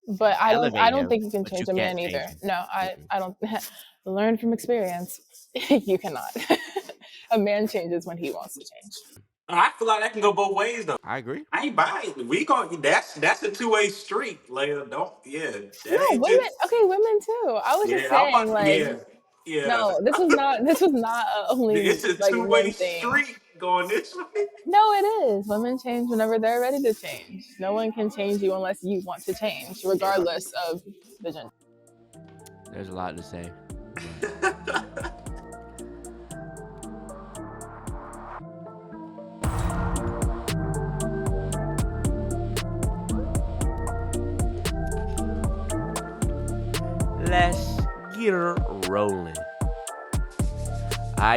But I elevate don't him, think you can but you change a can't man change either. him. No, Mm-mm. I don't. Learn from experience. You cannot. A man changes when he wants to change. I feel like that can go both ways though. I agree. I ain't buying it. We going that's a two-way street, Layah. Don't No, that ain't women. just Okay, women too. I was just yeah. I'm saying, about like, yeah. no, this was not. This was not a only It's a like two-way men thing. street going this way. No, it is. Women change whenever they're ready to change. No one can change you unless you want to change, Yeah. regardless of the gender. There's a lot to say. Let's get her rolling.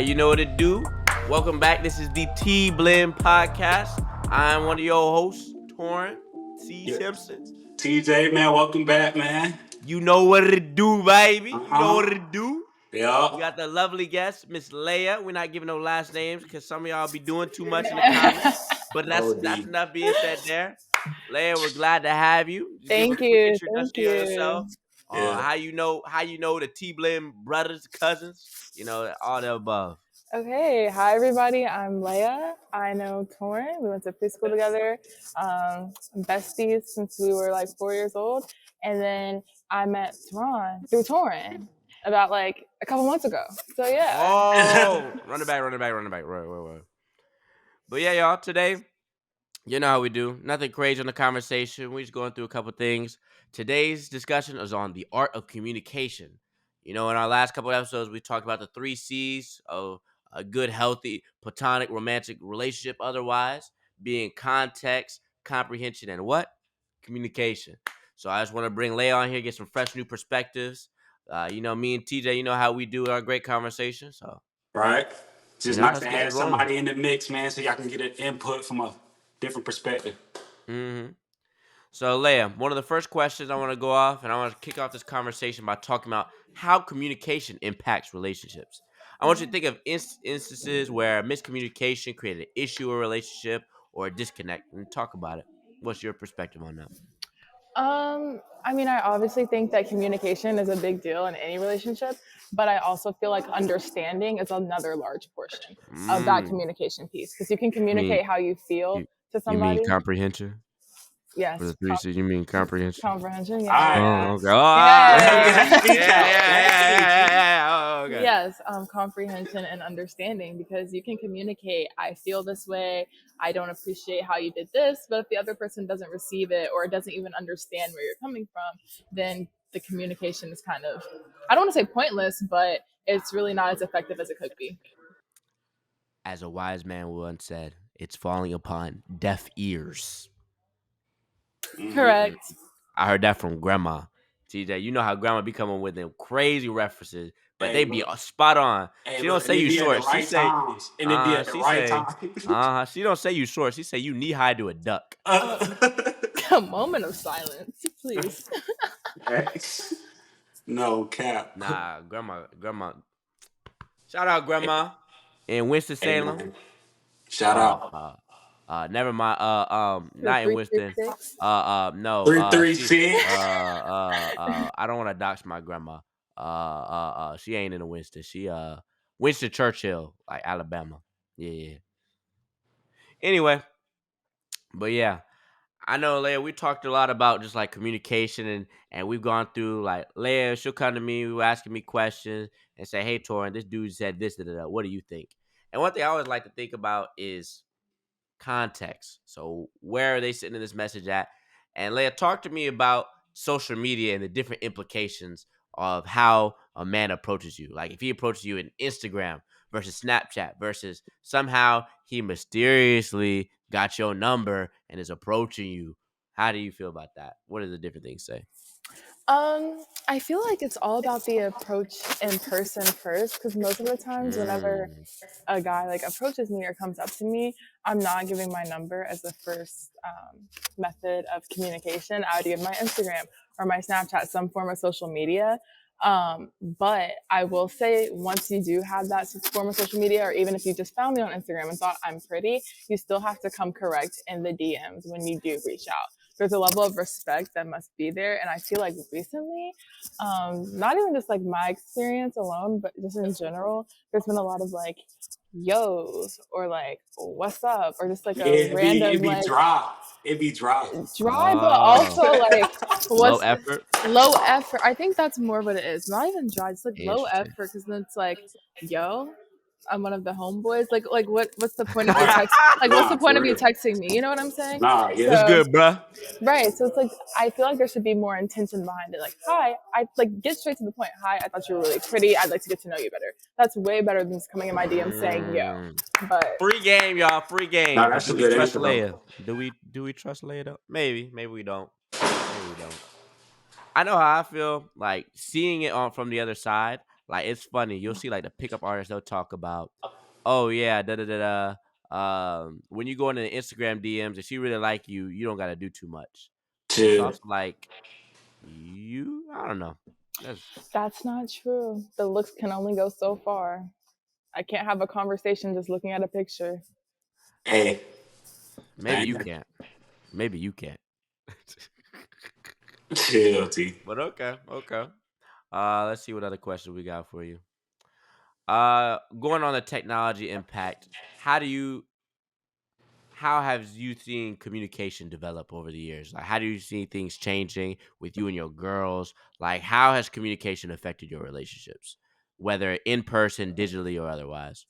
You know what to do. Welcome back. This is the T Blend Podcast. I'm one of your hosts, Torin Yeah. Simpson. TJ, man, welcome back, man. You know what to do, baby. You know what to Uh-huh. do. Yeah. We got the lovely guest, Miss Layah. We're not giving no last names because some of y'all be doing too much in the comments. But that's OD. enough being said there. Layah, we're glad to have you. Just give a Thank quick you. Thank introduction of yourself. you. Yeah. How you know the T Blend brothers, cousins, all the above. Okay, hi everybody. I'm Layah. I know Torin. We went to preschool together. Besties since we were like 4 years old, and then I met Terron through Torin about like a couple months ago. So yeah. Oh, run it back. Right. But yeah, y'all, today, you know how we do. Nothing crazy on the conversation. We're just going through a couple things. Today's discussion is on the art of communication. In our last couple episodes, we talked about the 3 C's of a good, healthy, platonic, romantic relationship, otherwise, being context, comprehension, and what? Communication. So I just want to bring Layah on here, get some fresh new perspectives. Me and TJ, you know how we do our great conversation. So, Right. Just nice let's to get have it rolling. somebody in the mix, man, so y'all can get an input from a different perspective. Mm-hmm. So, Layah, one of the first questions I want to go off, and I want to kick off this conversation by talking about how communication impacts relationships. I want you to think of instances where miscommunication created an issue or relationship or a disconnect, and talk about it. What's your perspective on that? I mean, I obviously think that communication is a big deal in any relationship, but I also feel like understanding is another large portion of that Mm, communication piece because you can you mean communicate how you feel you, to you mean somebody. comprehension? For Yes, the 3 C's, you mean comprehension? comprehension. All Yeah, right. yeah, Oh, okay. yeah. Oh, okay. Yes, comprehension and understanding because you can communicate, I feel this way, I don't appreciate how you did this, but if the other person doesn't receive it or doesn't even understand where you're coming from, then the communication is kind of, I don't want to say pointless, but it's really not as effective as it could be. As a wise man once said, it's falling upon deaf ears. Correct. I heard that from Grandma. TJ, you know how Grandma be coming with them crazy references, but Hey, they be look. spot on. Hey, She don't look, and say it you be at the short. She right say, times. And it be at the right time. she don't say you short. She say you knee high to a duck. A moment of silence, please. No cap. Nah, grandma. Shout out Grandma in Hey, Winston-Salem. man. Shout out. Never mind. The Not in Winston. 336. No. She. 336. I don't want to dox my grandma. She ain't in the Winston. She Winston Churchill, like Alabama. Yeah. Anyway, but yeah, I know Layah. We talked a lot about just like communication and we've gone through like Layah. She'll come to me, asking me questions and say, "Hey, Torin, this dude said this. What do you think?" And one thing I always like to think about is context. So where are they sitting in this message at? And Layah, talk to me about social media and the different implications of how a man approaches you. Like if he approaches you in Instagram versus Snapchat versus somehow he mysteriously got your number and is approaching you. How do you feel about that? What do the different things say? I feel like it's all about the approach in person first, because most of the times, whenever Mm. a guy like approaches me or comes up to me, I'm not giving my number as the first method of communication. I would give my Instagram or my Snapchat, some form of social media. But I will say, once you do have that form of social media, or even if you just found me on Instagram and thought I'm pretty, you still have to come correct in the DMs when you do reach out. there's a level of respect that must be there. And I feel like recently, not even just like my experience alone, but just in general, there's been a lot of like yo's or like what's up or just like Yeah, a it random be like dry. It be dry. dry, but Oh, also like low what's effort. low effort. I think that's more what it is. Not even dry, it's like low Interesting. effort because then it's like, yo, I'm one of the homeboys. Like what's the point of you Right. text? Like what's Nah, the point for of you real. texting me? You know what I'm saying? Nah, yeah. What's So good, bruh? right. So it's like I feel like there should be more intention behind it. Like, hi, I like get straight to the point. Hi, I thought you were really pretty. I'd like to get to know you better. That's way better than just coming in my DM saying yo. Mm. But Free game, y'all. Free Nah, game. But that's a do we good trust answer though. Layah? Do we trust Layah though? Maybe. Maybe we don't. Maybe we don't. I know how I feel. Like seeing it on from the other side. Like it's funny. You'll see like the pickup artists. They'll talk about, oh yeah, da da da da. When you go into the Instagram DMs, if she really like you, you don't gotta do too much. But it's Chill. also like I don't know. that's not true. The looks can only go so far. I can't have a conversation just looking at a picture. Hey, Maybe you man, can't. Maybe you can't. chill, T. But okay, okay. Let's see what other questions we got for you. Going on the technology impact, how have you seen communication develop over the years? Like, how do you see things changing with you and your girls? Like, how has communication affected your relationships, whether in person, digitally, or otherwise?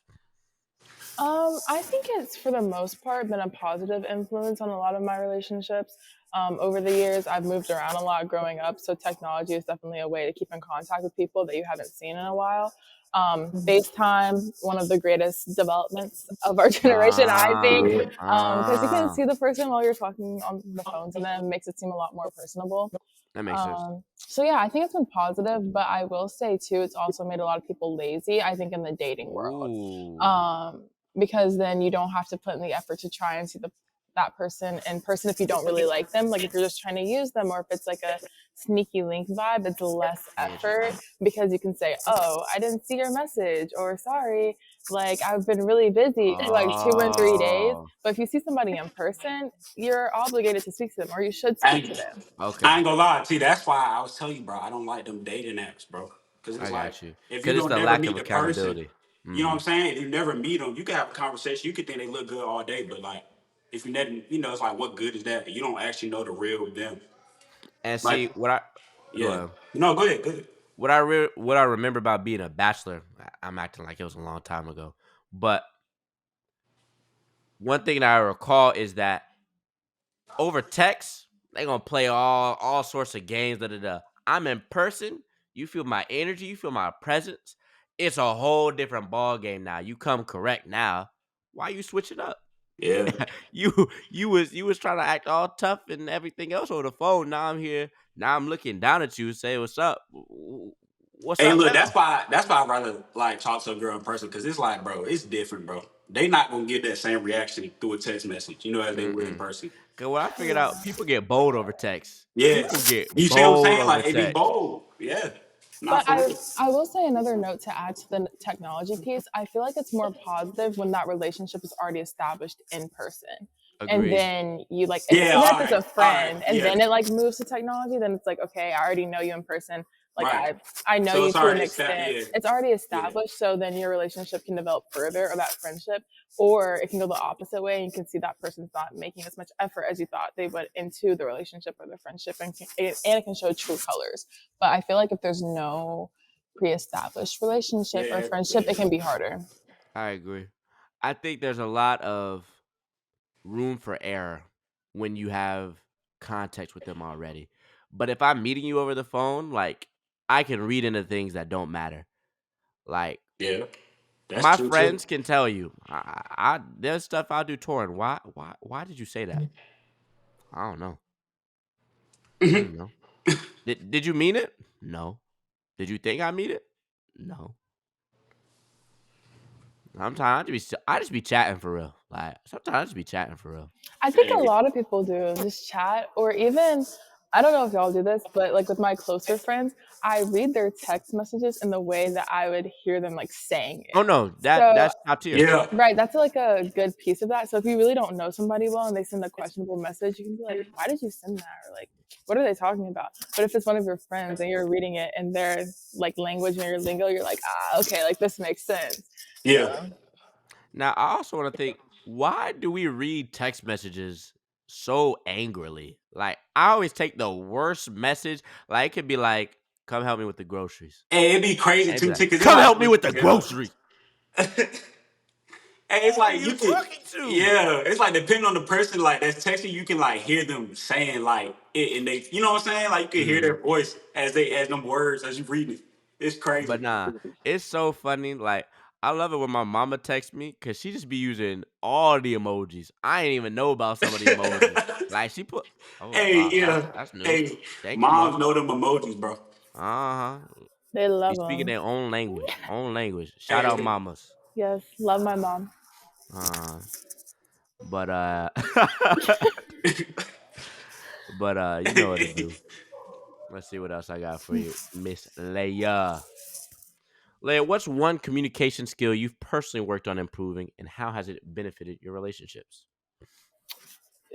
I think it's for the most part been a positive influence on a lot of my relationships. Over the years, I've moved around a lot growing up, so technology is definitely a way to keep in contact with people that you haven't seen in a while. FaceTime, one of the greatest developments of our generation, I think, Ah, Yeah. because you can ah, see the person while you're talking on the phone to them, makes it seem a lot more personable. that makes sense. So yeah, I think it's been positive, but I will say too, it's also made a lot of people lazy. I think in the dating world, Ooh, um, because then you don't have to put in the effort to try and see that person in person if you don't really like them. Like if you're just trying to use them, or if it's like a sneaky link vibe, it's less effort interesting. because you can say, "Oh, I didn't see your message," or "Sorry, like I've been really busy for like 2 and 3 days." Oh, But if you see somebody in person, you're obligated to speak to them, or you should I speak to ain't, them. I okay. ain't gonna lie, T. That's why I was telling you, bro. I don't like them dating apps, bro. Because it's I like got you. if you Because it's don't the never lack of meet the person, accountability. you know what Mm-hmm. I'm saying? If you never meet them, you can have a conversation. You could think they look good all day, but like if you never, it's like what good is that? You don't actually know the real them. And Like, see what I go yeah. ahead. No, go ahead, go ahead. What I remember about being a bachelor. I'm acting like it was a long time ago, but one thing that I recall is that over text they gonna play all sorts of games. Da da da. I'm in person. You feel my energy. You feel my presence. It's a whole different ball game now. You come correct now. Why you switch it up? Yeah. You was trying to act all tough and everything else over the phone. Now I'm here. Now I'm looking down at you. Say what's up. What's Hey, up look, now? that's why I rather like talk to a girl in person because it's like, bro, it's different, bro. They not gonna get that same reaction through a text message, as they would in Mm-mm. person. Cause what I figured out, people get bold over text. Yeah. People get You see what I'm bold saying? over Like it be text. bold. Yeah. Not But for real. I will say another note to add to the technology piece. I feel like it's more positive when that relationship is already established in person. And Agreed. then you like, Yeah, even all if it's right. a All right. friend, and Yeah. then it like moves to technology, then it's like, okay, I already know you in person. Like Right. I know So you it's to an already extent. yeah. It's already Yeah. established. So then your relationship can develop further, or that friendship, or it can go the opposite way. And you can see that person's not making as much effort as you thought they would into the relationship or the friendship, and it can show true colors. But I feel like if there's no pre-established relationship or Yeah. friendship, Yeah. it can be harder. I agree. I think there's a lot of room for error when you have context with them already. But if I'm meeting you over the phone, like I can read into things that don't matter. Like Yeah. That's my true too. friends can tell you, there's stuff I'll do. Torin, why did you say that? I don't know. I don't know. Did you mean it? No. Did you think I mean it? No. Sometimes I just be chatting for real. Like sometimes I just be chatting for real. I think a Hey, lot of people do just chat, or even I don't know if y'all do this, but like with my closer friends, I read their text messages in the way that I would hear them like saying Oh it. no, So that's top tier. Yeah. right, that's like a good piece of that. So if you really don't know somebody well and they send a questionable message, you can be like, "Why did you send that?" Or like, "What are they talking about?" But if it's one of your friends and you're reading it in their like language and your lingo, you're like, "Ah, okay, like this makes sense." Yeah. So Now, I also want to think, why do we read text messages so angrily? Like, I always take the worst message. Like, it could be like, "Come help me with the groceries." Hey, it'd be crazy And it'd be too, like, because it's "Come like, help me with the groceries." hey, it's Who are like you you can, talking to? yeah, it's like depending on the person like that's texting, you can like hear them saying like it, and they, you know what I'm saying? Like you can hear Mhm. their voice as them words as you read it. It's But crazy. nah, it's so funny. Like, I love it when my mama texts me because she just be using all the emojis. I ain't even know about some of the emojis. Like, she put, oh, Hey, that's yeah, that's new. hey, Thank you, moms mom. know them emojis, bro. Uh-huh. they Be love speaking them. their own language. Own language. Shout out Hey, mamas. Yes, love my mom. Uh, but you know what to do. Let's see what else I got for you, Miss Layah. Layah, what's one communication skill you've personally worked on improving, and how has it benefited your relationships?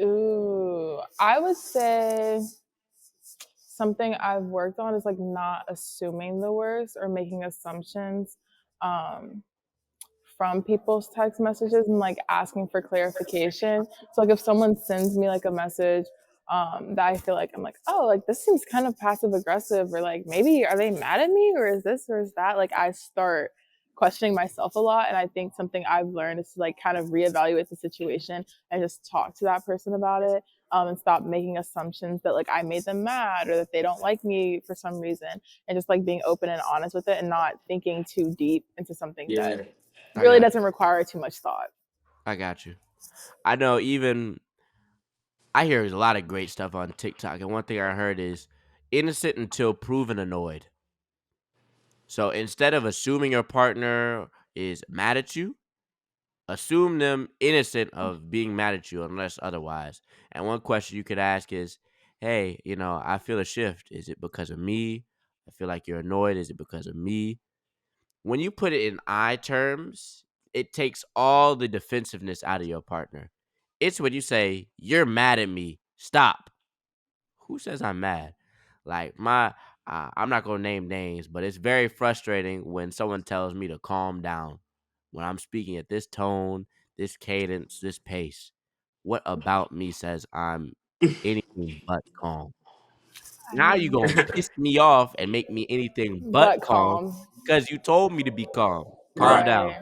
Ooh, I would say something I've worked on is like not assuming the worst or making assumptions um, from people's text messages and like asking for clarification. So like if someone sends me like a message that I feel like I'm like, oh, like this seems kind of passive aggressive, or like maybe are they mad at me, or is this or is that? Like I start questioning myself a lot, and I think something I've learned is to like kind of reevaluate the situation and just talk to that person about it, and stop making assumptions that like I made them mad or that they don't like me for some reason, and just like being open and honest with it and not thinking too deep into something that yeah, I really got doesn't require too much thought. I got you. I know even I hear a lot of great stuff on TikTok, and one thing I heard is innocent until proven annoyed. So instead of assuming your partner is mad at you, assume them innocent of being mad at you unless otherwise. And one question you could ask is, "Hey, I feel a shift. Is it because of me? I feel like you're annoyed. Is it because of me?" When you put it in I terms, it takes all the defensiveness out of your partner. It's when you say, "You're mad at me. Stop." Who says I'm mad? Like I'm not gonna name names, but it's very frustrating when someone tells me to calm down when I'm speaking at this tone, this cadence, this pace. What about me says I'm anything but calm? I Now you gonna piss me off and make me anything but but calm calm. because you told me to be calm. Calm right. down. Right.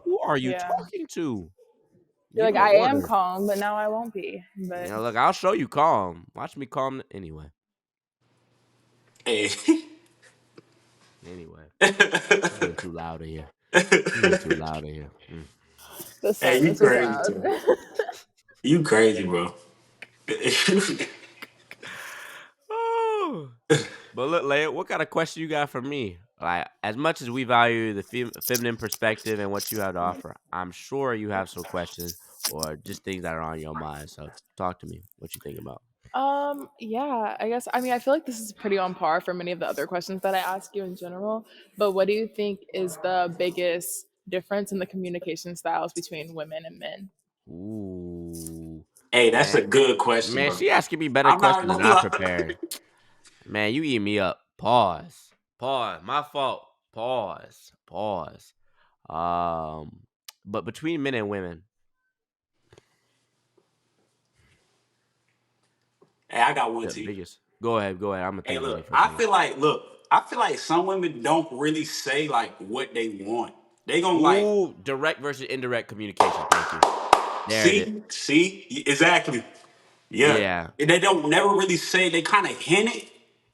Who are you Yeah. talking to? You're Give like, me I am order. calm, but now I won't be. But Look, I'll show you calm. Watch me calm anyway. Hey, Anyway, it's getting too loud in here. It's getting too loud in here. the hey, you sadness is crazy loud. too. You crazy, bro. Oh. But look, Leia, what kind of question you got for me? Like, as much as we value the feminine perspective and what you have to offer, I'm sure you have some questions or just things that are on your mind. So talk to me. What you think about? Yeah, I guess I mean I feel like this is pretty on par for many of the other questions that I ask you in general. But what do you think is the biggest difference in the communication styles between women and men? Ooh, Hey, that's man, a good question, man, bro. she asking me better I'm not questions than gonna I lie. prepared. Man, you eat me up. Pause. Pause. My fault. Pause. Pause. Um, but between men and women, Hey, I got one the to you. biggest. Go ahead. Go ahead. I'm gonna Hey, think about it look, for a second. I feel like some women don't really say like what they want. They gonna like Ooh, direct versus indirect communication. Thank you. There it is. exactly. Yeah, Yeah. and they don't never really say. They kind of hint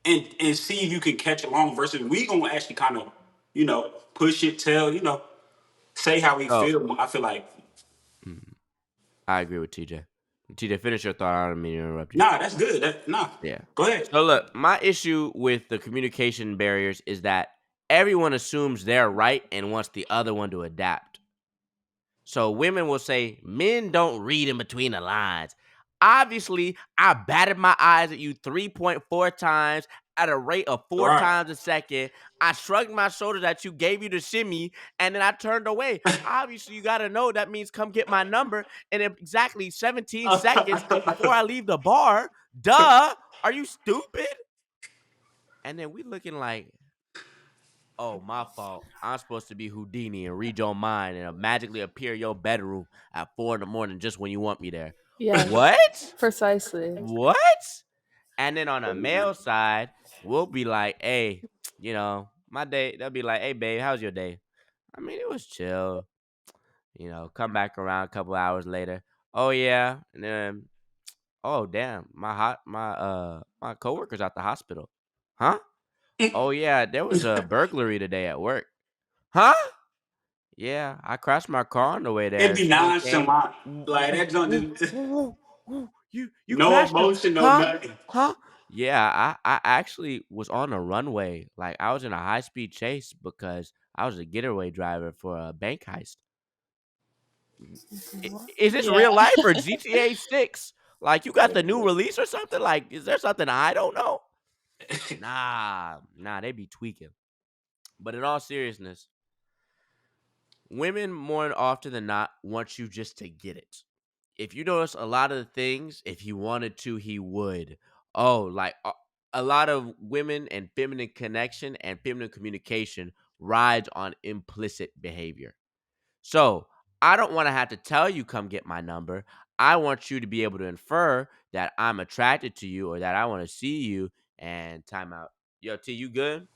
it and see if you can catch along. Versus we gonna actually kind of push it, tell say how we Oh, feel. I feel like I agree with TJ. TJ, finish your thought. I don't mean to interrupt you. nah, that's good. Nah, Yeah. go ahead. So look, my issue with the communication barriers is that everyone assumes they're right and wants the other one to adapt. So women will say, "Men don't read in between the lines." Obviously, I batted my eyes at you 3.4 times at a rate of 4 Right. times a second. I shrugged my shoulders at you, gave you the shimmy, and then I turned away. Obviously, you got to know that means come get my number in exactly 17 seconds before I leave the bar. Duh. Are you stupid? And then we looking like, oh, my fault. I'm supposed to be Houdini and read your mind and magically appear in your bedroom at 4 in the morning just when you want me there. Yes, What? precisely. What? And then on the male side, we'll be like, hey, my day, they'll be like, hey, babe, how's your day? I mean, it was chill. Come back around a couple hours later. Oh, yeah. And then, oh, damn, my coworker's at the hospital. Huh? Oh, yeah, there was a burglary today at work. Huh? Yeah, I crashed my car on the way It'd there. be Someone came. nonchalant. "Ooh, Like ooh, that ooh, joint just ooh, ooh, you no crashed emotion, no huh? nothing. Huh? Yeah, I actually was on a runway. Like I was in a high speed chase because I was a getaway driver for a bank heist. Is this Yeah. real life or GTA 6? Like you got the new release or something? Like, is there something I don't know? Nah, they be tweaking. But in all seriousness, women more often than not want you just to get it. If you notice a lot of the things, if he wanted to, he would. Oh, like a lot of women and feminine connection and feminine communication rides on implicit behavior. So I don't want to have to tell you, come get my number. I want you to be able to infer that I'm attracted to you or that I want to see you and time out. Yo, T, you good?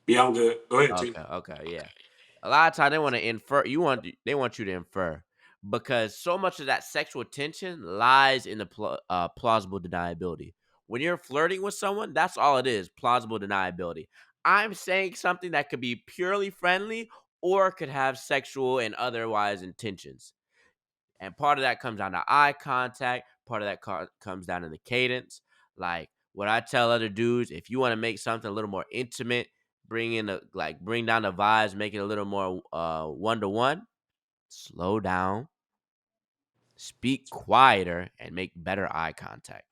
Yeah, I'm good. Go ahead, T. Okay, yeah. A lot of times they want to infer. They want you to infer because so much of that sexual tension lies in the plausible deniability. When you're flirting with someone, that's all it is: plausible deniability. I'm saying something that could be purely friendly or could have sexual and otherwise intentions. And part of that comes down to eye contact. Part of that comes down to the cadence. Like what I tell other dudes, if you want to make something a little more intimate, bring down the vibes, make it a little more 1-to-1. Slow down, speak quieter, and make better eye contact.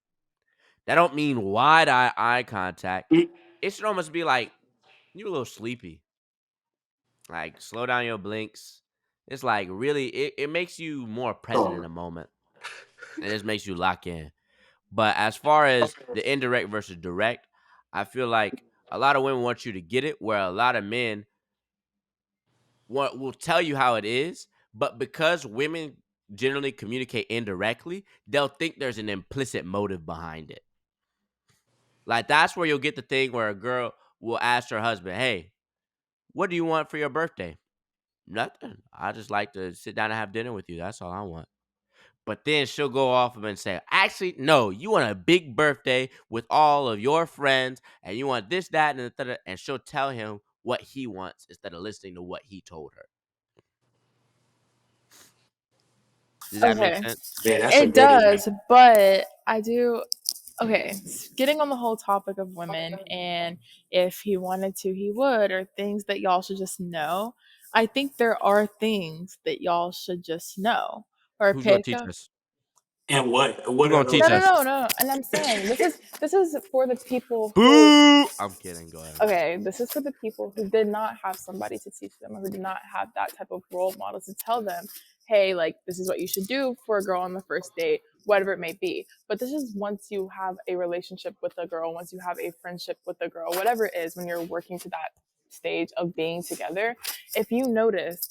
That don't mean wide eye contact. Mm. It should almost be like you're a little sleepy. Like slow down your blinks. It's like really, it makes you more present in Oh, the moment, and it makes you lock in. But as far as the indirect versus direct, I feel like a lot of women want you to get it, where a lot of men will tell you how it is. But because women generally communicate indirectly, they'll think there's an implicit motive behind it. Like that's where you'll get the thing where a girl will ask her husband, "Hey, what do you want for your birthday?" Nothing. I just like to sit down and have dinner with you. That's all I want. But then she'll go off and say, actually, no, you want a big birthday with all of your friends, and you want this, that, and the third, and she'll tell him what he wants instead of listening to what he told her. Does that make Okay. sense? yeah, that's a It good one. does, but I do. Okay, getting on the whole topic of women and if he wanted to, he would, or things that y'all should just know. I think there are things that y'all should just know or Who's going to pick teach up. us? And what? Who's What going are to those teach No, no, us? no, things? no. And I'm saying this is for the people who. Boo! I'm kidding. Go ahead. Okay, this is for the people who did not have somebody to teach them or who did not have that type of role model to tell them, hey, like, this is what you should do for a girl on the first date, whatever it may be. But this is once you have a relationship with a girl, once you have a friendship with a girl, whatever it is, when you're working to that stage of being together, if you notice,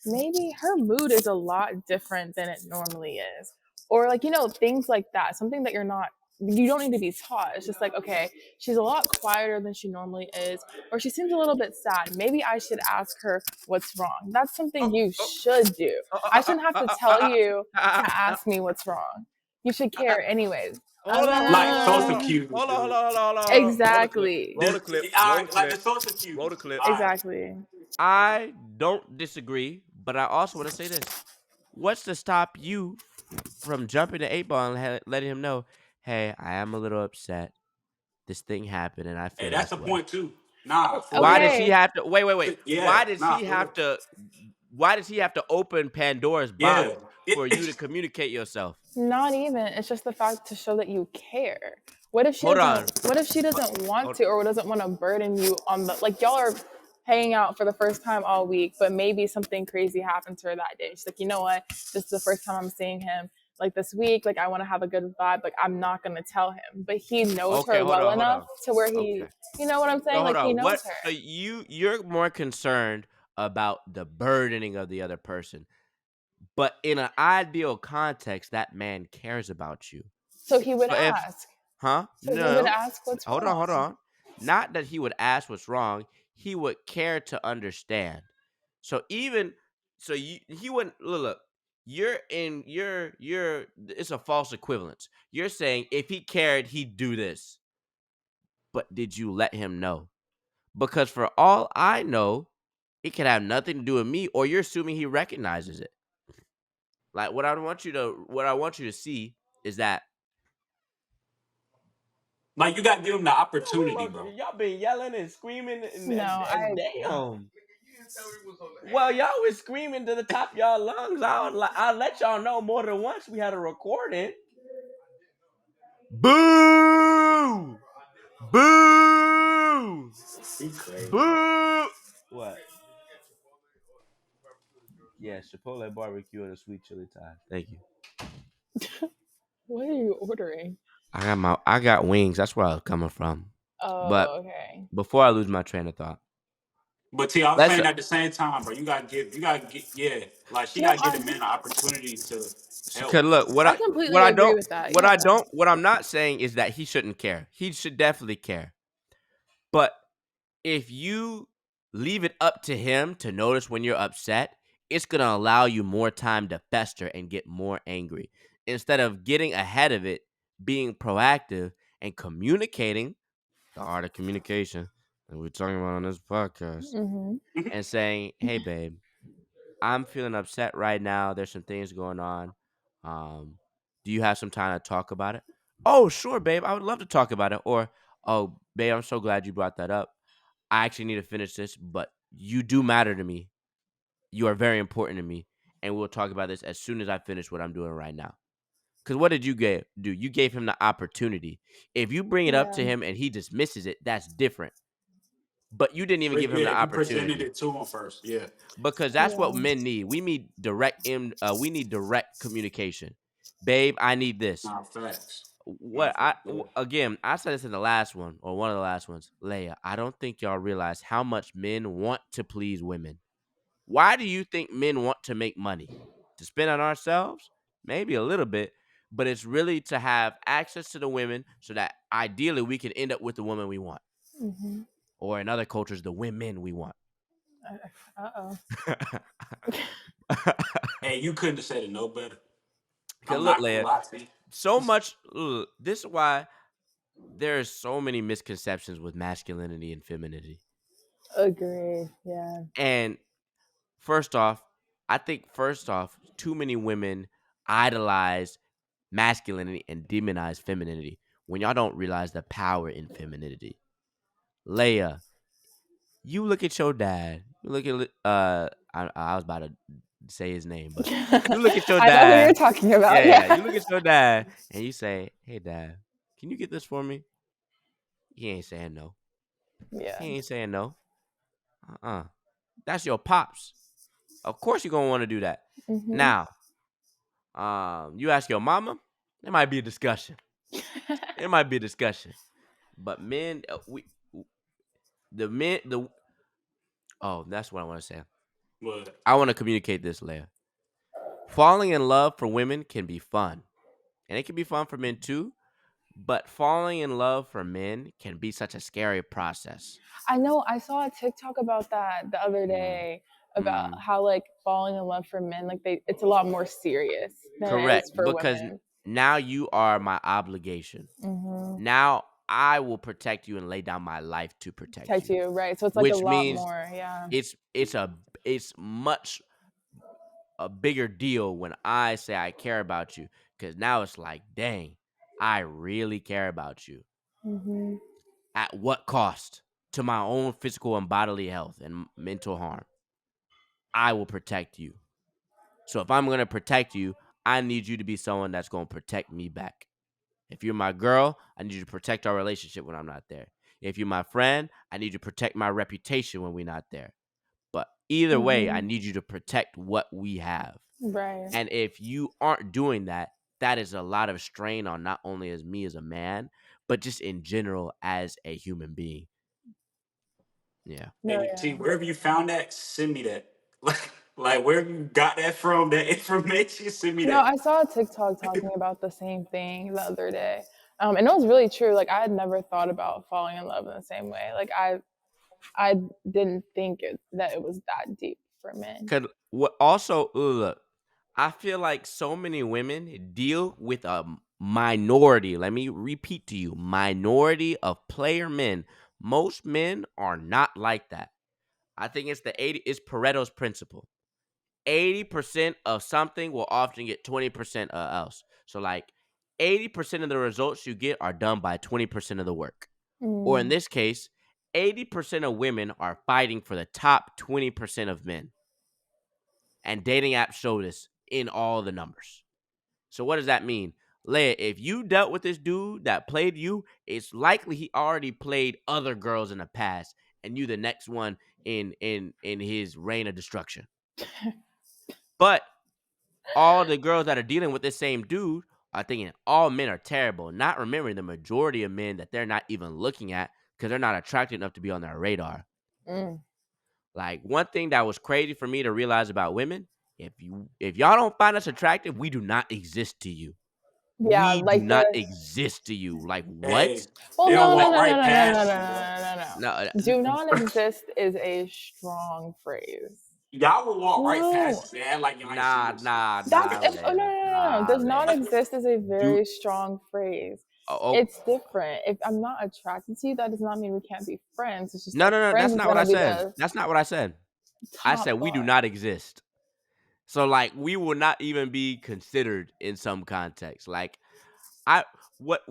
maybe her mood is a lot different than it normally is. Or, like, things like that, something that you don't need to be taught. It's just like, okay, she's a lot quieter than she normally is, or she seems a little bit sad. Maybe I should ask her what's wrong. That's something you should do. I shouldn't have to tell you to ask me what's wrong. You should care anyways. Hold on, hold on, Like hold on, social hold on. Uh, cues, Hold on, hold dude. on, hold on, hold on, hold on. Roll the clip. exactly. Roll the clip. All Roll the right, like the clip. social cues. Roll the clip. All right. Exactly. I don't disagree, but I also want to say this. What's to stop you from jumping the 8 ball and letting him know, hey, I am a little upset. This thing happened and I Hey, feel that's this the way. point too. Nah, for Why real. does he Okay. have to wait? Yeah, Why does nah, he for real. have to why does he have to open Pandora's Yeah, box? for you to communicate yourself. Not even. It's just the fact to show that you care. What if she Hold doesn't? on. What if she doesn't want Hold- to, or doesn't want to burden you on the like? Y'all are hanging out for the first time all week, but maybe something crazy happened to her that day. She's like, you know what? This is the first time I'm seeing him. Like this week, like I want to have a good vibe. Like I'm not gonna tell him, but he knows Okay, her well hold enough on. to where he, Okay. you know what I'm So saying? hold Like he on. knows What? her. So you're more concerned about the burdening of the other person, but in an ideal context, that man cares about you. So he would So if, ask. huh? So he would No. ask what's Hold on. Hold wrong. on. Not that he would ask what's wrong. He would care to understand. So even so, he wouldn't look. You're. It's a false equivalence. You're saying if he cared, he'd do this. But did you let him know? Because for all I know, it could have nothing to do with me, or you're assuming he recognizes it. Like what I want you to see is that Like you gotta give him the opportunity, bro. y'all been yelling and screaming No, I damn. Well, y'all was screaming to the top of y'all lungs. I'll let y'all know more than once we had a recording. Boo! Boo! He crazy. Boo! What? Yeah, Chipotle barbecue and a sweet chili Thai. Thank you. What are you ordering? I got wings. That's where I was coming from. But Oh, okay. before I lose my train of thought, But T, I was let's saying at the same time, bro, you gotta get, yeah, like she No, gotta give the man an opportunity to cause help. look I completely agree with that. Yeah. what I'm not saying is that he shouldn't care. He should definitely care. But if you leave it up to him to notice when you're upset, it's going to allow you more time to fester and get more angry. Instead of getting ahead of it, being proactive and communicating, the art of communication that we're talking about on this podcast, Mm-hmm. and saying, hey, babe, I'm feeling upset right now. There's some things going on. Um, do you have some time to talk about it? Oh, sure, babe. I would love to talk about it. Or, oh, babe, I'm so glad you brought that up. I actually need to finish this, but you do matter to me. You are very important to me. And we'll talk about this as soon as I finish what I'm doing right now. Because what did you do? You gave him the opportunity. If you bring it up Yeah. to him and he dismisses it, that's different. But you didn't even But give him yeah, the you presented opportunity it to him first. Yeah. because that's what Yeah. men need. We need direct communication. Babe, I need this. Nah, facts. Again, I said this in the last one or one of the last ones. Layah, I don't think y'all realize how much men want to please women. Why do you think men want to make money? To spend on ourselves? Maybe a little bit, but it's really to have access to the women so that ideally we can end up with the woman we want. Mm-hmm. Or in other cultures, the women we want. Uh-oh. Hey, you couldn't have said it no better. Cause I'm look, not gonna Layah, lie to you. so much. This is why there's so many misconceptions with masculinity and femininity. Agree. Yeah. And first off, too many women idolize masculinity and demonize femininity when y'all don't realize the power in femininity. Layah, you look at your dad. You look at I was about to say his name, but you look at your I know who you're dad. talking about. Yeah. Yeah. You look at your dad and you say, "Hey, dad, can you get this for me?" He ain't saying no. Yeah. He ain't saying no. That's your pops. Of course you're gonna want to do that. Mm-hmm. Now, you ask your mama, there might be a discussion. There might be a discussion. But men, the men, the oh, that's what I want to say. But I want to communicate this, Layah. Falling in love for women can be fun, and it can be fun for men too. But falling in love for men can be such a scary process. I know. I saw a TikTok about that the other Mm, day about mm. how like falling in love for men, like it's a lot more serious than it Correct, is for because women. now you are my obligation. Mm-hmm. Now I will protect you and lay down my life to protect Protect you, you, right? So it's like a which lot means more. Yeah. it's much a bigger deal when I say I care about you, because now it's like, dang, I really care about you. Mm-hmm. At what cost? To my own physical and bodily health and mental harm. I will protect you So if I'm going to protect you, I need you to be someone that's going to protect me back. If you're my girl, I need you to protect our relationship when I'm not there. If you're my friend, I need you to protect my reputation when we're not there. But either way, I Hmm. need you to protect what we have. Right. And if you aren't doing that, that is a lot of strain on not only as me as a man, but just in general as a human being. Yeah. No, Hey, T, yeah. wherever you found that, send me that. Like wherever you got that from, that information, send me No, that. I saw a TikTok talking about the same thing the other day. And it was really true. Like I had never thought about falling in love in the same way. Like I didn't think that it was that deep for men. Cause what also look, I feel like so many women deal with a minority. Let me repeat to you, minority of player men. Most men are not like that. I think it's Pareto's principle. 80% of something will often get 20% else. So like 80% of the results you get are done by 20% of the work. Or in Mm. this case, 80% of women are fighting for the top 20% of men. And dating apps show this in all the numbers. So what does that mean? Layah, if you dealt with this dude that played you, it's likely he already played other girls in the past, and you the next one in his reign of destruction. But all the girls that are dealing with this same dude are thinking all men are terrible, not remembering the majority of men that they're not even looking at because they're not attractive enough to be on their radar. Mm. Like one thing that was crazy for me to realize about women, if y'all don't find us attractive, we do not exist to you. Yeah, We do like not the exist to you. Like what? Hey, well, they don't no, no, walk no, no, right no, no, no, no, past you, bro. no, no, no, No, no. Do not exist is a strong phrase. Y'all will walk right No, past you, man, like y'all ain't nah, seen this shit. nah, that's nah, if oh no, Layah, no, no, no. nah, Does not Layah. exist is a Do very strong phrase. oh, It's different. If I'm not attracted to you, that does not mean we can't be friends. It's just no, like no, no. friends That's is not what I gonna be said. the That's not what I said. I top said we do bar. not exist. So like we will not even be considered in some context. Like I what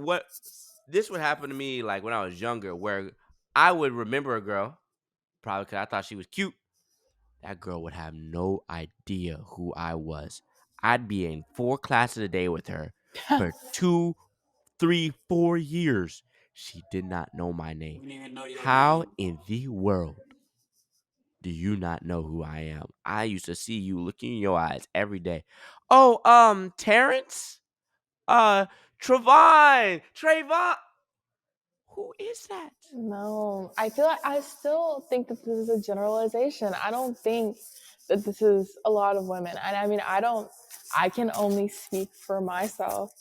this would happen to me like when I was younger, where I would remember a girl probably because I thought she was cute. That girl would have no idea who I was. I'd be in 4 classes a day with her for 2, 3, 4 years. She did not know my name. We didn't even know your How name. in the world do you not know who I am? I used to see you looking in your eyes every day. Oh, Terrence? Uh, Trayvon. Who is that? No, I feel like I still think that this is a generalization. I don't think that this is a lot of women. And I mean, I can only speak for myself,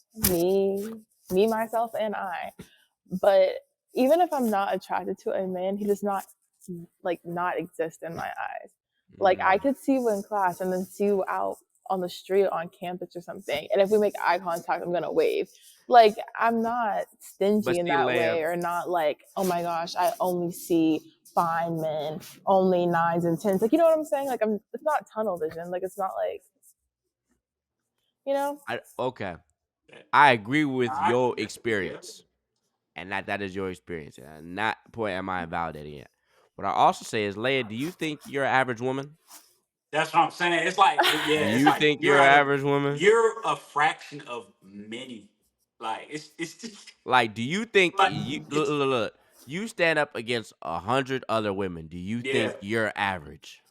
myself, and I. But even if I'm not attracted to a man, he does not like not exist in my eyes. Like I Mm. could see you in class and then see you out on the street on campus or something. And if we make eye contact, I'm gonna wave. Like I'm not But stingy in see, that Leia, way or not like, oh my gosh, I only see fine men, only nines and tens. Like you know what I'm saying? Like it's not tunnel vision. Like it's not like, you know? okay. I agree with I your can definitely, yeah. experience, and that is your experience. And that point am I invalidating it. What I also say is, Leia, do you think you're an average woman? That's what I'm saying. It's like, yeah, Do it's you like think you're an average woman? you're a fraction of many. Like it's just Like, do you think like you it's look, you stand up against 100 other women? Do you yeah. think you're average?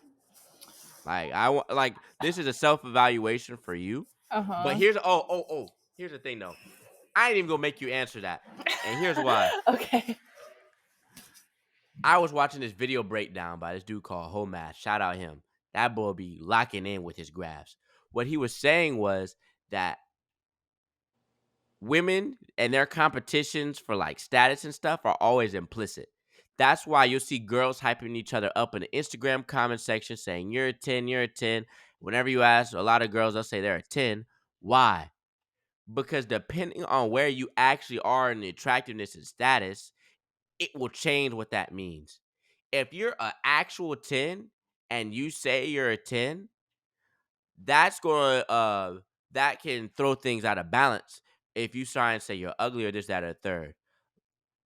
Like, I want like this is a self evaluation for you. Uh But huh. here's the thing though. I ain't even gonna make you answer that. And here's why. Okay. I was watching this video breakdown by this dude called Homath. Shout out him. That boy be locking in with his graphs. What he was saying was that women and their competitions for like status and stuff are always implicit. That's why you'll see girls hyping each other up in the Instagram comment section saying, you're a 10, you're a 10. Whenever you ask a lot of girls, they'll say they're a 10. Why? Because depending on where you actually are in the attractiveness and status, it will change what that means. If you're an actual 10 and you say you're a 10, that's going to that can throw things out of balance if you try and say you're ugly or this, that, or third.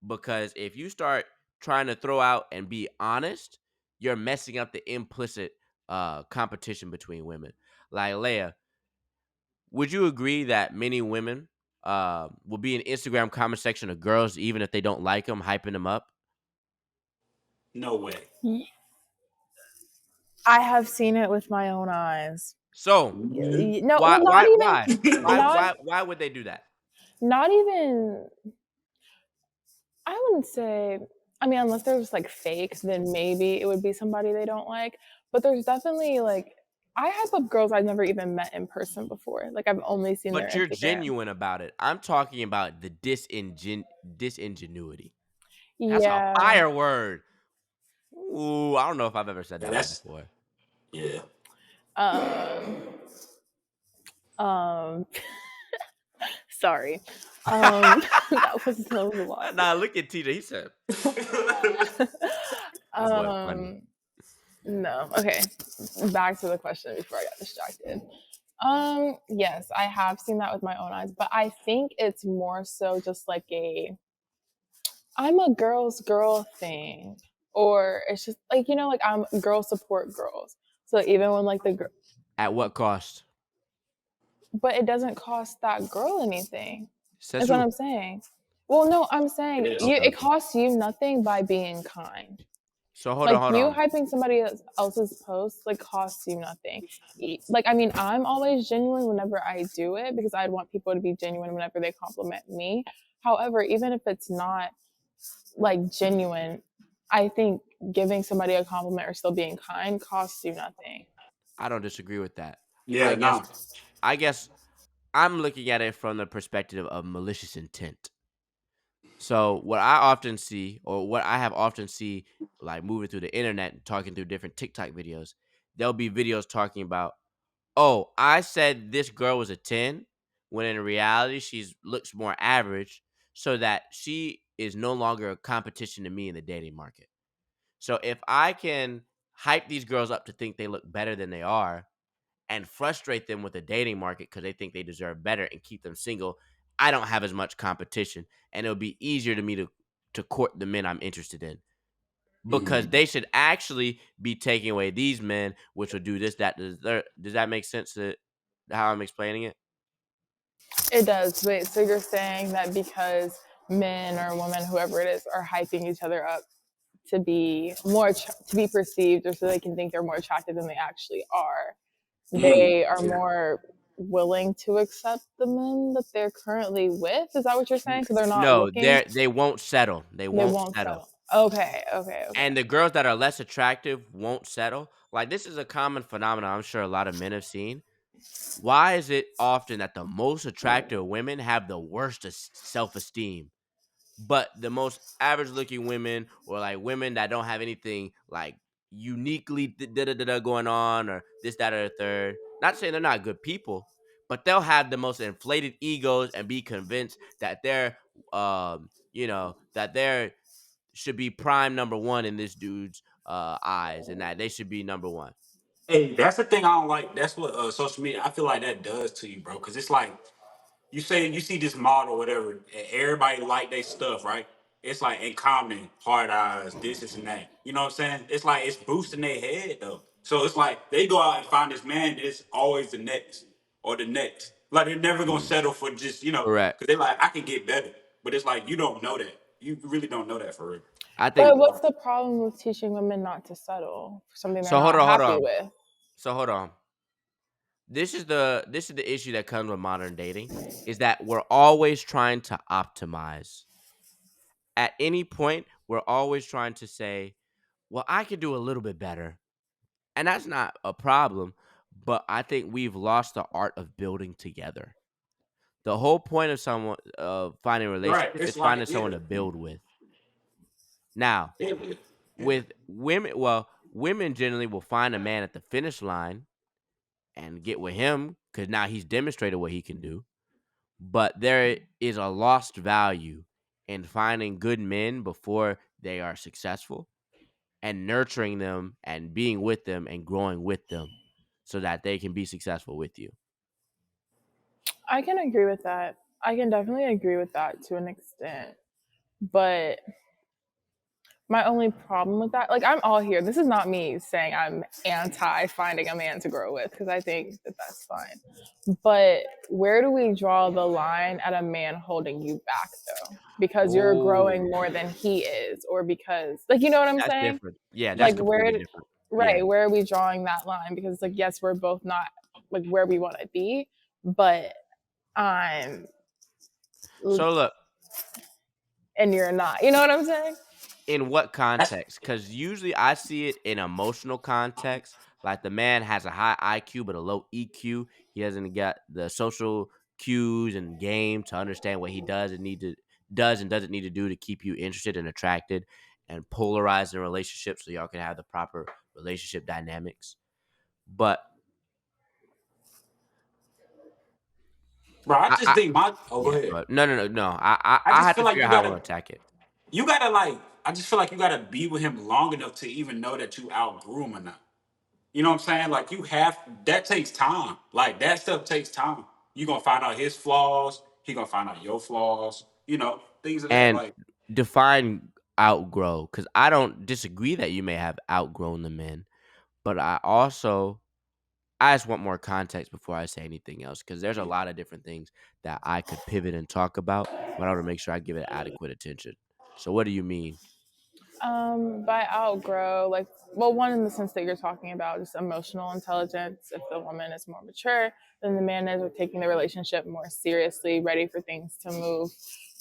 Because if you start trying to throw out and be honest, you're messing up the implicit competition between women. Like Layah, would you agree that many women will be in Instagram comment section of girls even if they don't like them, hyping them up? No way. I have seen it with my own eyes. So No, why well, not why even, why why not, why why would they do that? not even. I wouldn't say. I mean, unless there's like fakes, then maybe it would be somebody they don't like. But there's definitely like I hype up girls I've never even met in person before. Like I've only seen their But you're Instagram. genuine about it. I'm talking about the disingenuity. That's a Yeah. fire word. Ooh, I don't know if I've ever said Yeah, that one that's before. yeah. Um. Um. Sorry. That was a lot. Nah, look at TJ. He said, "That boy funny." um. No. Okay. Back to the question before I got distracted. Yes, I have seen that with my own eyes, but I think it's more so just like a I'm a girl's girl thing. Or it's just like, like I'm girls support girls. So even when like At what cost? but it doesn't cost that girl anything. Says Is what who? I'm saying. Well, no, I'm saying Yeah. you Okay. it costs you nothing by being kind. So hold on, Like hold you on. hyping somebody else's post like costs you nothing. Like I mean, I'm always genuine whenever I do it because I'd want people to be genuine whenever they compliment me. However, even if it's not like genuine, I think giving somebody a compliment or still being kind costs you nothing. I don't disagree with that. I Yeah. guess No. I guess I'm looking at it from the perspective of malicious intent. So what I often see, or what I have often see, like moving through the internet and talking through different TikTok videos, there'll be videos talking about, oh, I said this girl was a 10, when in reality she's looks more average, so that she is no longer a competition to me in the dating market. So if I can hype these girls up to think they look better than they are, and frustrate them with the dating market because they think they deserve better and keep them single, I don't have as much competition, and it'll be easier to me to court the men I'm interested in, because Mhm. they should actually be taking away these men, which will do this, that, the third. Does that make sense to how I'm explaining it? It does. Wait, so you're saying that because men or women, whoever it is, are hyping each other up to be to be perceived or so they can think they're more attractive than they actually are, they are Yeah. more willing to accept the men that they're currently with? Is that what you're saying? So they're not No, looking, they won't settle. They they won't won't settle. settle. Okay, okay, okay. And the girls that are less attractive won't settle. Like, this is a common phenomenon I'm sure a lot of men have seen. Why is it often that the most attractive women have the worst self esteem, but the most average looking women, or like women that don't have anything like uniquely going on, or this, that, or the third? Not saying they're not good people, but they'll have the most inflated egos and be convinced that that they're should be prime number one in this dude's eyes, and that they should be number one. Hey, that's the thing I don't like. That's what social media. I feel like that does to you, bro. Because it's like you say you see this model, whatever, and everybody like their stuff, right? It's like in common, hard eyes, this and that. You know what I'm saying? It's like it's boosting their head though. So it's like they go out and find this man that's always the next or the next. Like they're never gonna settle for just Correct. because they're like I can get better. But it's like you don't know that. You really don't know that for real. I But think what's the problem with teaching women not to settle for something they're so. Hold not on, hold happy on. with? So hold on. This is the issue that comes with modern dating, is that we're always trying to optimize. At any point, we're always trying to say, "Well, I could do a little bit better," and that's not a problem. But I think we've lost the art of building together. The whole point of someone finding a Right. relationship It's is like finding someone to build with. Now, yeah, yeah. with women, well, women generally will find a man at the finish line and get with him because now he's demonstrated what he can do. But there is a lost value in finding good men before they are successful, and nurturing them and being with them and growing with them so that they can be successful with you. I can agree with that. I can definitely agree with that to an extent. But My only problem with that, like, I'm all here. This is not me saying I'm anti finding a man to grow with because I think that that's fine. But where do we draw the line at a man holding you back though? Because you're Oh, growing more than he is, or because, like, you know what I'm that's saying? different. Yeah, that's Like, completely different. Yeah. right, where are we drawing that line? Because, like, yes, we're both not like where we want to be, but I'm, So look, and you're not. You know what I'm saying? in what That's context? Because usually I see it in emotional context. Like the man has a high IQ but a low EQ. He hasn't got the social cues and game to understand what he does and doesn't need to do to keep you interested and attracted and polarized in relationships so y'all can have the proper relationship dynamics. But bro. I just I think my. Oh, go yeah, ahead. but no. I I just have feel to like figure you out how I gotta, want to attack it. you gotta like. I just feel like you gotta be with him long enough to even know that you outgrew him or not. You know what I'm saying? Like you have that takes time. Like that stuff takes time. You gonna find out his flaws. He gonna find out your flaws. You know things of that. And Like define outgrow, because I don't disagree that you may have outgrown the men, but I just want more context before I say anything else because there's a lot of different things that I could pivot and talk about, but I want to make sure I give it adequate attention. So what do you mean? By outgrow, like, well, one in the sense that you're talking about, just emotional intelligence. If the woman is more mature than the man is, or taking the relationship more seriously, ready for things to move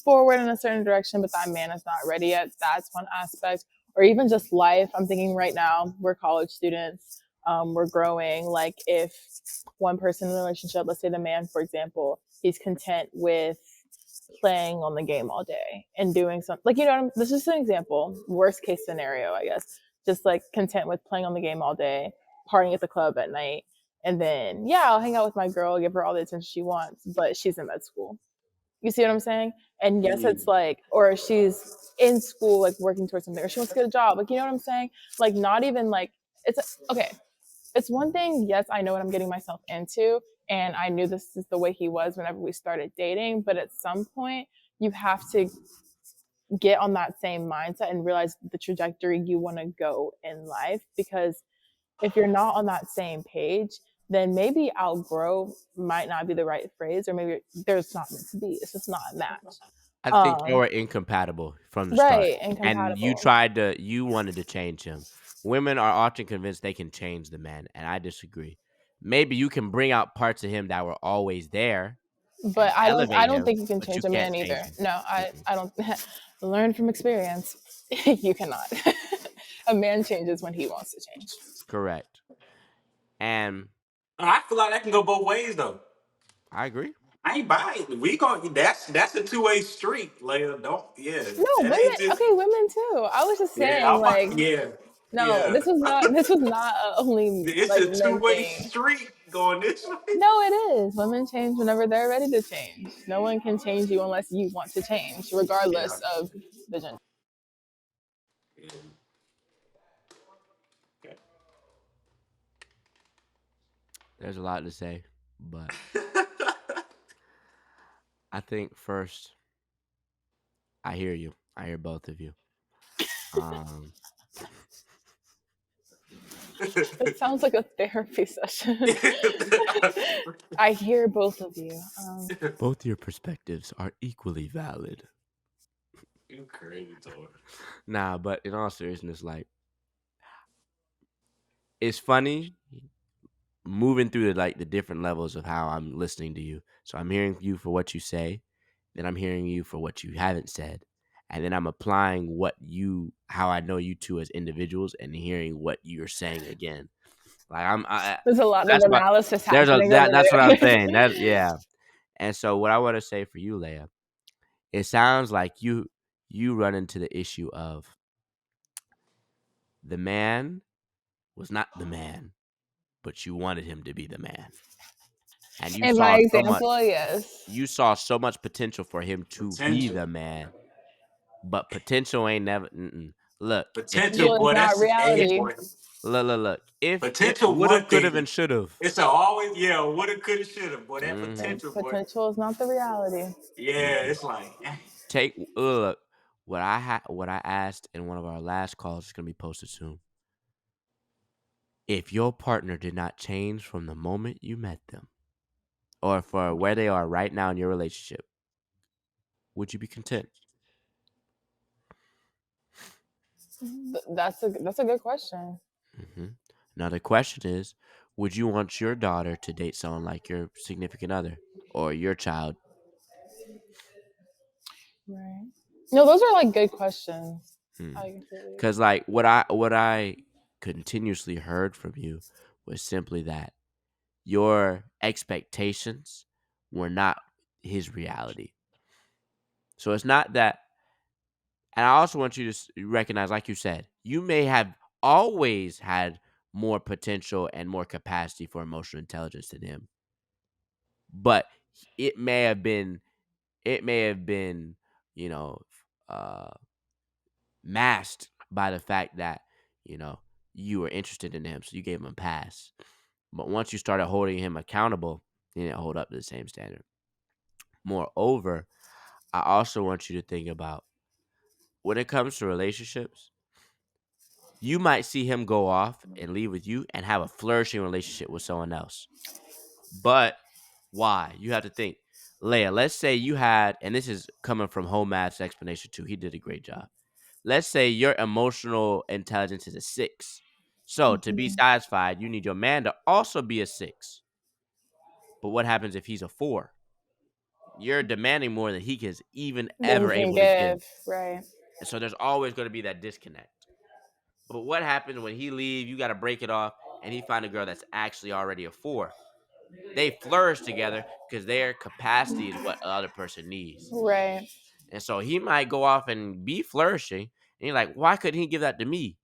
forward in a certain direction, but that man is not ready yet. That's one aspect. Or even just life. I'm thinking right now, we're college students, we're growing. Like, if one person in the relationship, let's say the man, for example, he's content with playing on the game all day and doing something, like, you know what this is an example, worst case scenario, I guess, just like content with playing on the game all day, partying at the club at night, and then, yeah, I'll hang out with my girl, give her all the attention she wants, but she's in med school. You see what I'm saying? And yes, yeah, it's like, or she's in school, like working towards something, or she wants to get a job, like, you know what I'm saying? Like, not even like, it's okay, it's one thing, yes, I know what I'm getting myself into, and I knew this is the way he was whenever we started dating, but at some point, you have to get on that same mindset and realize the trajectory you want to go in life. Because if you're not on that same page, then maybe outgrow might not be the right phrase, or maybe there's not meant to be. It's just not a match. I think y'all Um, were incompatible from the start, right, and incompatible. you wanted to change him. Women are often convinced they can change the man, and I disagree. Maybe you can bring out parts of him that were always there and But I elevate don't him, think you can but you change a can't man change either. him. No, Mm-mm. I don't. Learn from experience. You cannot. A man changes when he wants to change. Correct. And I feel like that can go both ways though. I agree. I ain't buying it. We going that's a two-way street, Layla. Don't yeah. No, That women. ain't just Okay, women too. I was just yeah. saying, I'm about, like, yeah no, yeah. this was not a only It's like a men two-way thing. street going this way. No, it is. Women change whenever they're ready to change. No one can change you unless you want to change, Yeah. regardless of the gender. Yeah. Okay. There's a lot to say, but I think first, I hear you. I hear both of you. Um, It sounds like a therapy session. I hear both of you. both your perspectives are equally valid. You crazy, Tor. Nah, but in all seriousness, like it's funny moving through the different levels of how I'm listening to you. So I'm hearing you for what you say, then I'm hearing you for what you haven't said, and then I'm applying how I know you two as individuals and hearing what you're saying again. Like There's a lot of that's what analysis happening over that's what I'm there. saying. That yeah. And so what I want to say for you, Leia, it sounds like you run into the issue of the man was not the man, but you wanted him to be the man. And In my example, yes. you saw so much potential for him to be Potential. the man, but potential ain't never. Mm-mm. Look, if Potential, if Potential is boy, not that's a reality. boy. look, if Potential would have, one could have, thing. and should have. It's a always yeah, woulda, coulda, shoulda, boy. That Mm-hmm. potential, boy. Potential is not the reality. Yeah, Mm-mm. it's like Take look. what I asked in one of our last calls is gonna be posted soon. If your partner did not change from the moment you met them, or for where they are right now in your relationship, would you be content? That's a good question. hmm Now the question is, would you want your daughter to date someone like your significant other or your child? Right. No, those are like good questions. I completely agree. Because like what I continuously heard from you was simply that your expectations were not his reality. So it's not that. And I also want you to recognize, like you said, you may have always had more potential and more capacity for emotional intelligence than him, but it may have been, it may have been, you know, uh, masked by the fact that you were interested in him, so you gave him a pass. But once you started holding him accountable, he didn't hold up to the same standard. Moreover, I also want you to think about when it comes to relationships, you might see him go off and leave with you and have a flourishing relationship with someone else. But why? You have to think. Layah, let's say you had, and this is coming from Home Math's explanation too. He did a great job. Let's say your emotional intelligence is a 6. So to be Mhm. satisfied, you need your man to also be a 6. But what happens if he's a 4? You're demanding more than he is even That he ever can able to give. give, right? And so there's always going to be that disconnect. But what happens when he leave? You got to break it off, and he find a girl that's actually already a 4. They flourish together because their capacity is what the other person needs. Right. And so he might go off and be flourishing, and you're like, why couldn't he give that to me?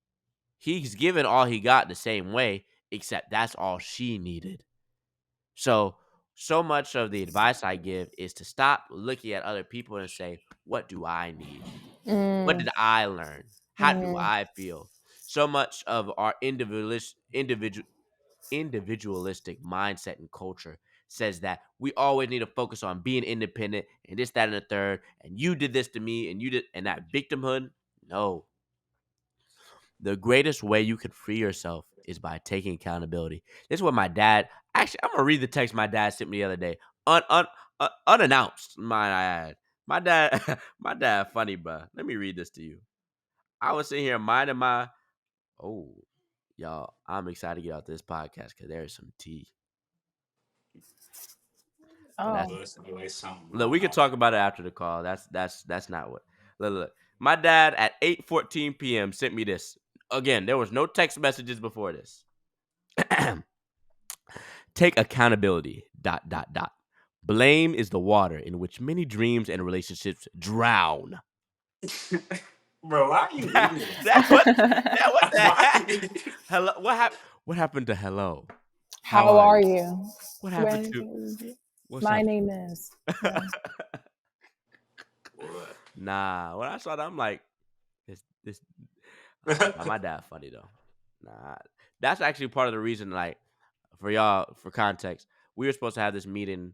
He's given all he got the same way, except that's all she needed. So much of the advice I give is to stop looking at other people and say, what do I need? What Mm. did I learn? How do Mm. I feel? So much of our individualistic mindset and culture says that we always need to focus on being independent and this, that, and the third. And you did this to me, and you did, and that victimhood. No, the greatest way you can free yourself is by taking accountability. This is what my dad. Actually, I'm gonna read the text my dad sent me the other day, unannounced. My dad, my dad, funny, bro. Let me read this to you. I was sitting here minding my. Oh, y'all, I'm excited to get out this podcast because there's some tea. But Oh. that's Bus anyway, something look. We going could on. talk about it after the call. That's not what. Look. My dad at 8:14 p.m. sent me this. Again, there was no text messages before this. Take accountability. ... Blame is the water in which many dreams and relationships drown. Bro, why are you reading that? What the Why? heck? Hello, what happened to hello? How How are are you? you? What happened When to what's my up? name is. Yeah. What? Nah, when I saw that, I'm like, this. My dad funny though. Nah, that's actually part of the reason. Like, for y'all, for context, we were supposed to have this meeting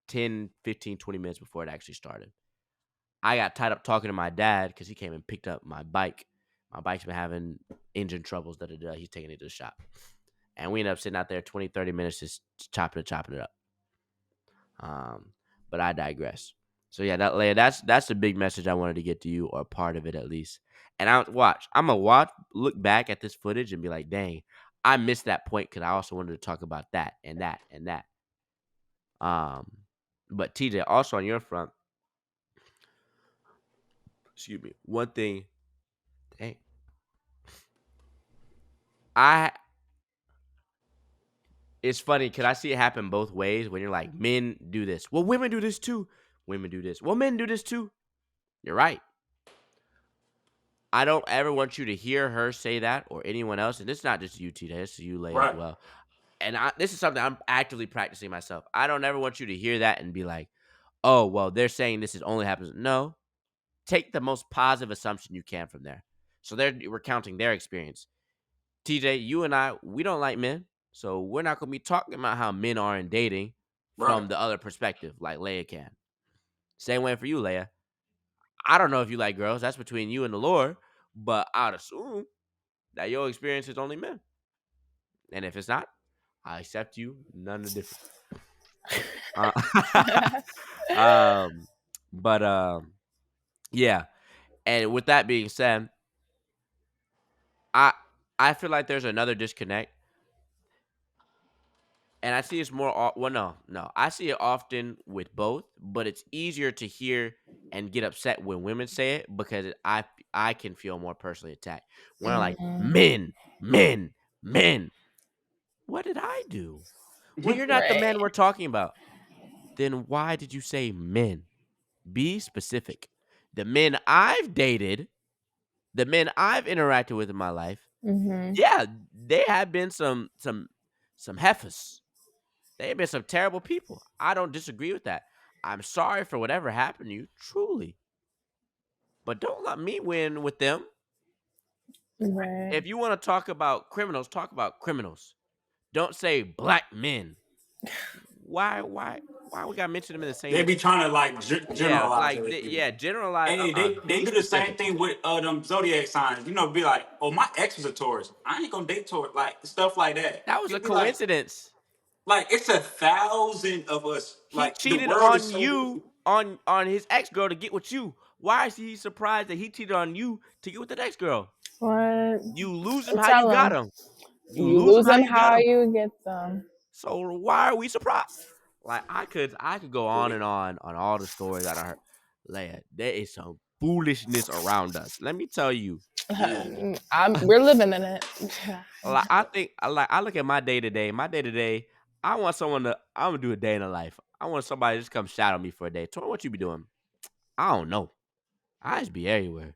10, 15, 20 minutes before it actually started. I got tied up talking to my dad because he came and picked up my bike. My bike's been having engine troubles. He's taking it to the shop. And we ended up sitting out there 20, 30 minutes just chopping it up. But I digress. So yeah, that's the big message I wanted to get to you, or part of it at least. And I'm gonna look back at this footage and be like, dang, I missed that point because I also wanted to talk about that and that and that. But TJ, also on your front, excuse me, one thing, dang, I it's funny because I see it happen both ways when you're like, men do this. Well, women do this too. Women do this. Well, men do this too. You're right. I don't ever want you to hear her say that or anyone else. And it's not just you, TJ. It's you, Layah, as Right. well. And this is something I'm actively practicing myself. I don't ever want you to hear that and be like, oh, well, they're saying this is only happens. No. Take the most positive assumption you can from there. So they're recounting their experience. TJ, you and I, we don't like men. So we're not going to be talking about how men are in dating Right. from the other perspective like Layah can. Same way for you, Layah. I don't know if you like girls. That's between you and the Lord. But I'd assume that your experience is only men. And if it's not, I accept you. None the different. Uh, um, but yeah. And with that being said, I I feel like there's another disconnect, and I see it's more. Well, no, I see it often with both, but it's easier to hear and get upset when women say it because I can feel more personally attacked when I'm like Mhm. men, men, men. What did I do? Well, you're not the Right. man we're talking about. Then why did you say men? Be specific. The men I've dated, the men I've interacted with in my life, Mhm. yeah, they have been some heifers. They have been some terrible people. I don't disagree with that. I'm sorry for whatever happened to you, truly. But don't let me win with them. Right. If you want to talk about criminals, talk about criminals. Don't say black men. Why we got to mention them in the They same? be trying to like Yeah, generalize like everything. yeah, generalize. Hey, they Be do the same specific. thing with them zodiac signs. You know, be like, oh, my ex was a Taurus. I ain't gonna date Taurus, like stuff like that. That was You a be like, coincidence. it's 1,000 of us. He Like the cheated world is on so you on his ex girl to get with you. Why is he surprised that he cheated on you to get with the next girl? What? You lose him how you Tell got them. him. You You lose him lose how them you got how him. you get them. So why are we surprised? Like I could go on and on all the stories that I heard. Leia, there is some foolishness around us. Let me tell you. yeah. We're living in it. Like I think I look at my day to day. My day to day, I want someone to I'm gonna do a day in the life. I want somebody to just come shout at me for a day. Tell me what you be doing. I don't know. I just be everywhere.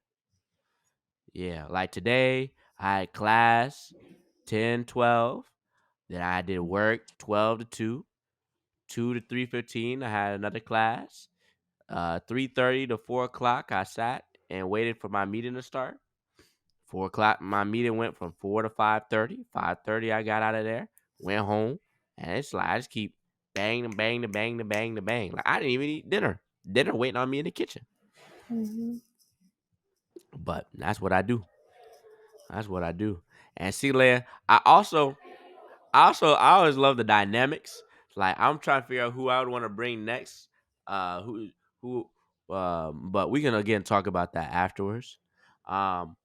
Yeah, like today, I had class 10, 12. Then I did work 12 to 2, 2 to 3:15. I had another class. 3:30 to 4 o'clock, I sat and waited for my meeting to start. 4 o'clock, my meeting went from 4 to 5:30. 5:30, I got out of there, went home, and it's like I just keep bang and bang to bang to bang to bang. Like I didn't even eat dinner. Dinner waiting on me in the kitchen. Mhm. But that's what I do. That's what I do. And see, Leia, I always love the dynamics. Like I'm trying to figure out who I would want to bring next. Who but we can again talk about that afterwards. Um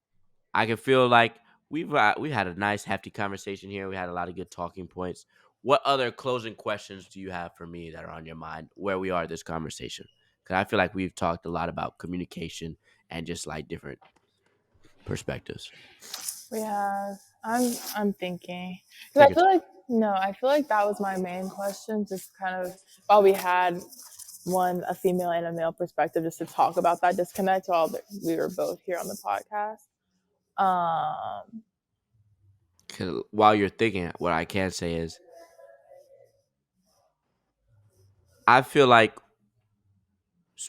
I can feel like we had a nice hefty conversation here. We had a lot of good talking points. What other closing questions do you have for me that are on your mind where we are in this conversation? Cuz I feel like we've talked a lot about communication and just like different perspectives. We have. I'm thinking because Take I your feel time. like no, I feel like that was my main question. Just kind of while we had a female and a male perspective, just to talk about that disconnect while we were both here on the podcast. Um, 'Cause while you're thinking, what I can say is I feel like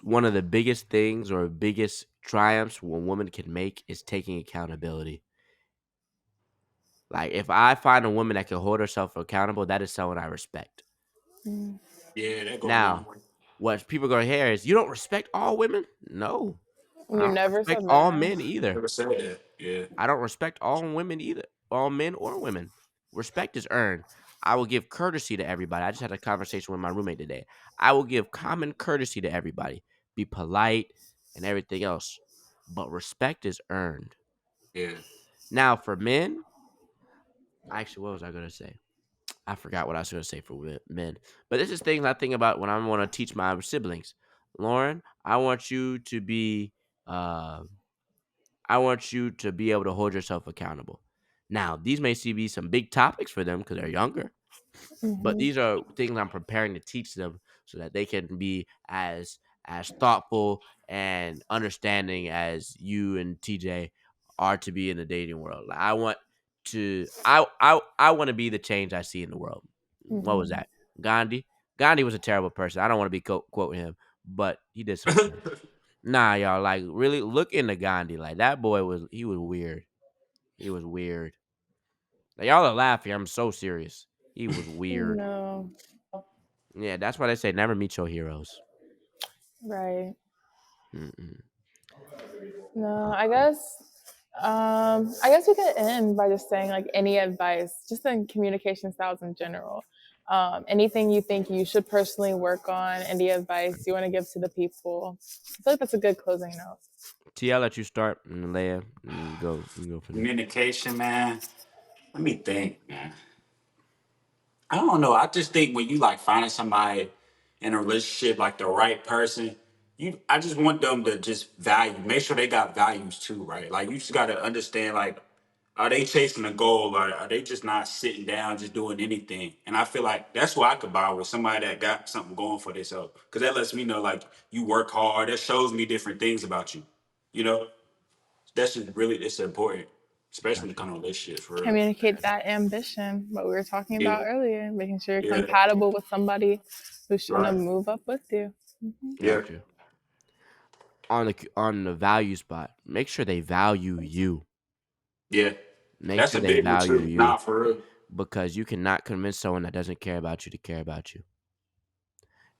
one of the biggest things or biggest triumphs one woman can make is taking accountability. Like if I find a woman that can hold herself accountable, that is someone I respect. mm, Yeah, that go a long Now, way. what people gonna hear is you don't respect all women? No. I you don't never respect said all that. men either. Never said that. Yeah. I don't respect all women either. All men or women. Respect is earned. I will give courtesy to everybody. I just had a conversation with my roommate today. I will give common courtesy to everybody. Be polite and everything else. But respect is earned. Yeah. Now for men, actually, what was I gonna say? I forgot what I was gonna say for men. But this is things I think about when I want to teach my siblings. Lauren, uh I want you to be able to hold yourself accountable. Now, these may be some big topics for them because they're younger, but Hmm. these are things I'm preparing to teach them so that they can be as thoughtful and understanding as you and TJ are to be in the dating world. Like, I want to be the change I see in the world. What was Hmm. that? Gandhi. Gandhi was a terrible person. I don't want to be quoting him, but he did some things. Nah, y'all, like really look into Gandhi. Like that boy was weird. He was weird. Like, y'all are laughing. I'm so serious. He was weird. No, Yeah, that's why they say never meet your heroes. right. Mm-mm. No, I guess we could end by just saying like any advice, just in communication styles in general. Anything you think you should personally work on, any advice you want to give to the people. I feel like that's a good closing note. T, I'll let you start, and Layah, you can go from there. Communication, man. Let me think, man. I don't know. I just think when you like finding somebody in a relationship, like the right person, I just want them to just value, make sure they got values too, right? Like you just gotta understand, like, are they chasing a goal, or are they just not sitting down, just doing anything? And I feel like that's what I could buy with somebody that got something going for themselves, because that lets me know like you work hard. That shows me different things about you. You know, that's just really it's important, especially when it Gotcha. comes to relationships for real. Communicate that ambition, what we were talking Yeah, about earlier, making sure you're yeah, compatible with somebody who's going to right, move up with you. Hmm. yeah, Gotcha. On the value spot, make sure they value you. yeah. Make That's sure a they big one value too. you Nah, for real. because you cannot convince someone that doesn't care about you to care about you.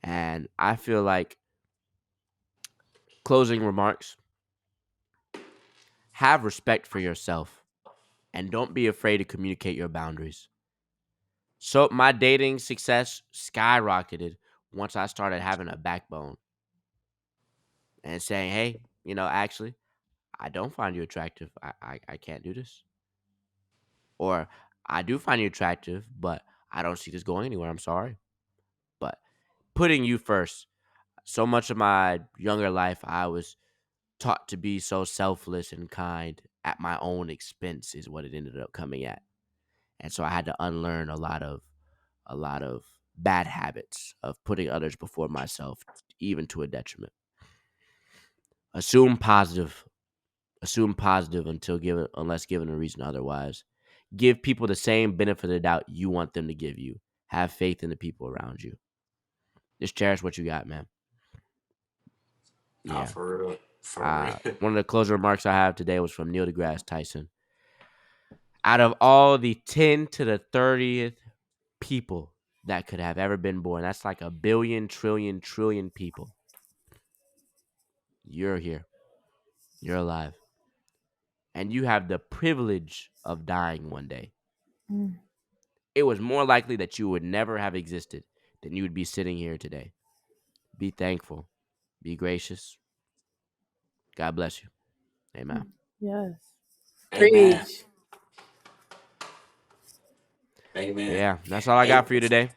And I feel like closing remarks, have respect for yourself and don't be afraid to communicate your boundaries. So my dating success skyrocketed once I started having a backbone and saying, hey, actually, I don't find you attractive. I can't do this. Or I do find you attractive, but I don't see this going anywhere. I'm sorry. But putting you first. So much of my younger life, I was taught to be so selfless and kind at my own expense is what it ended up coming at. And so I had to unlearn a lot of bad habits of putting others before myself, even to a detriment. Assume positive. Assume positive unless given a reason otherwise. Give people the same benefit of the doubt you want them to give you. Have faith in the people around you. Just cherish what you got, man. Nah, Yeah. for real. For real. One of the closing remarks I have today was from Neil deGrasse Tyson. Out of all the 10 to the 30th people that could have ever been born, that's like a billion, trillion people. You're here. You're alive. And you have the privilege of dying one day. Mm. It was more likely that you would never have existed than you would be sitting here today. Be thankful. Be gracious. God bless you. Amen. Yes. Amen. Preach. But Amen. yeah, that's all I got Hey. for you today.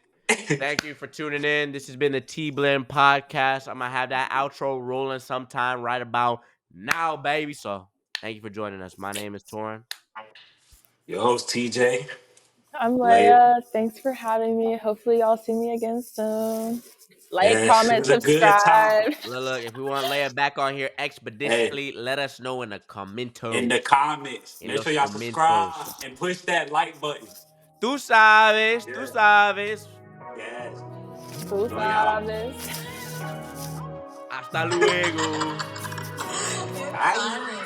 Thank you for tuning in. This has been the T Blend Podcast. I'm going to have that outro rolling sometime right about now, baby. So thank you for joining us. My name is Torin. Your host TJ. I'm Layah. Leia. Thanks for having me. Hopefully, y'all see me again soon. Like, Yes, it comment, was a good time. subscribe. Look, if we want Layah back on here Hey, expeditiously, let us know in the in the commentos. comments, In make los sure y'all subscribe commentos. and push that like button. Tú sabes, tú Yeah. sabes. Yes. Tú Love y'all. sabes. Hasta luego. Bye.